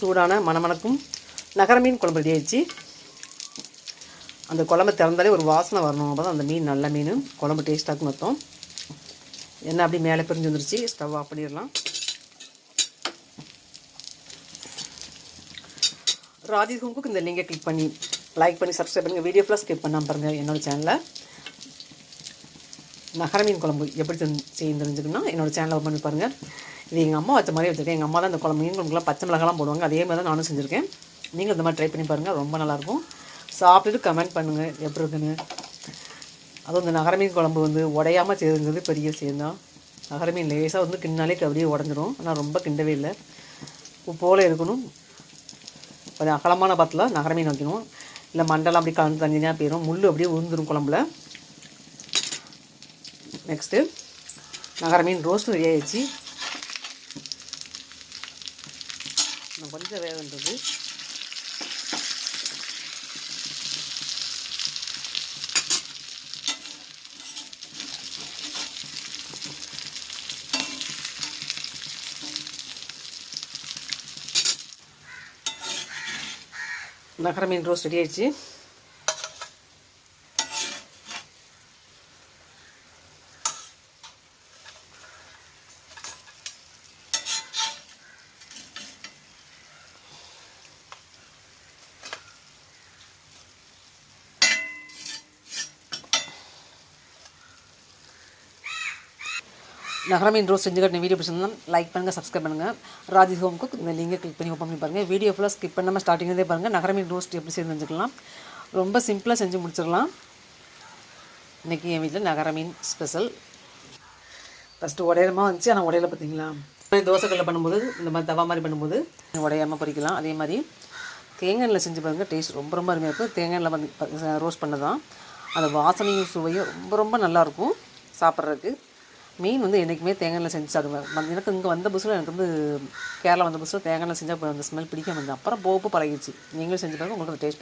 சூடான மணமணக்கும் நகர மீன் குழம்பு ரெடி ஆயிடுச்சு. அந்த குழம்பு திறந்தாலே ஒரு வாசனை வரணும். அப்போ தான் அந்த மீன் நல்ல மீன் குழம்பு டேஸ்ட்டாக மொத்தம். எண்ணெய் அப்படி மேலே பிரிஞ்சு வந்துருச்சு. ஸ்டவ் ஆஃப் பண்ணிடலாம். ராஜேஷ் ஹோம்குக் இந்த லிங்கை கிளிக் பண்ணி லைக் பண்ணி சப்ஸ்கிரைப் பண்ணுங்கள். வீடியோ ஃபுல்லாக ஸ்கிப் பண்ணாமல் பாருங்கள் என்னோடய சேனலில். நகர மீன் குழம்பு எப்படி செய்ய தெரிஞ்சுக்கணும்னா என்னோடய சேனலை ஓப்பன் பண்ணி பாருங்கள். இது எங்கள் அம்மா வச்ச மாதிரி வச்சுருக்கேன். எங்கள் அம்மா தான் இந்த குழம்பு மீன் குழம்புலாம் பச்சை மிளகாலாம் போடுவாங்க. அதே மாதிரி தான் நானும் செஞ்சுருக்கேன். நீங்களும் இந்த மாதிரி ட்ரை பண்ணி பாருங்கள். ரொம்ப நல்லாயிருக்கும். சாப்பிட்டுட்டு கமெண்ட் பண்ணுங்கள் எப்படி இருக்குன்னு. அதுவும் இந்த நகர மீன் குழம்பு உடையாமல் செய்யுங்கிறது பெரிய விஷயம் தான். நகர மீன் லேசாக கிண்ணாலே அப்படியே உடஞ்சிரும். ஆனால் ரொம்ப கிண்டவே இல்லை. உப்பு போல் இருக்கணும். கொஞ்சம் அகலமான பாத்தில் நகர மீன் வைக்கணும். இல்லை மண்டலம் அப்படி கலந்து தனியாக போயிடும். முள் அப்படியே உளுந்துடும் குழம்புல. நெக்ஸ்ட்டு நகர மீன் ரோஸ்ட்டும் ரெடி ஆகிடுச்சு. கொஞ்சம் வேகன்றது. நகர மீன் ரோஸ்ட் ரெடி ஆயிடுச்சு. நகர மீன் ரோஸ்ட் செஞ்சு கட்டின வீடியோ பிடிச்சிருந்தா லைக் பண்ணுங்கள், சப்ஸ்கிரைப் பண்ணுங்கள். ராஜேஷ் ஹோம்குக் இந்த லிங்கை கிளிக் பண்ணி ஓப்பன் பண்ணி பாருங்கள். வீடியோ ஃபுல்லாக ஸ்கிப் பண்ணாமல் ஸ்டார்டிங்லேயே பாருங்கள். நகர மீன் ரோஸ்ட் எப்படி செய்து செஞ்சுக்கலாம். ரொம்ப சிம்பிளாக செஞ்சு முடிச்சிடலாம். இன்றைக்கி என் வீட்டில் நகர மீன் ஸ்பெஷல். ஃபஸ்ட்டு உடையமாக வந்துச்சு. ஆனால் உடையில பார்த்தீங்களா, தோசைக்கல்ல பண்ணும்போது இந்த மாதிரி தவா மாதிரி பண்ணும்போது உடையாமல் பொரிக்கலாம். அதே மாதிரி தேங்காய் எண்ணெயில் செஞ்சு பாருங்கள். டேஸ்ட் ரொம்ப ரொம்ப அருமையாக இருக்கும். தேங்காய் எண்ணெயில் ரோஸ்ட் பண்ண தான் அந்த வாசனையும் சுவையும் ரொம்ப ரொம்ப நல்லாயிருக்கும் சாப்பிட்றதுக்கு. மீன் என்றைக்குமே தேங்காய் எண்ணெயில் செஞ்சு சாப்பிடுவேன். எனக்கு இங்கே வந்த புதுசில் எனக்கு கேரளா வந்த புதுசில் தேங்காய் எண்ணெயில் செஞ்சால் அந்த ஸ்மெல் பிடிக்காம இருந்தது. அப்புறம் போப்பு பழகிடுச்சு. நீங்களும் செஞ்சு பாருங்கள். உங்களுக்கு டேஸ்ட்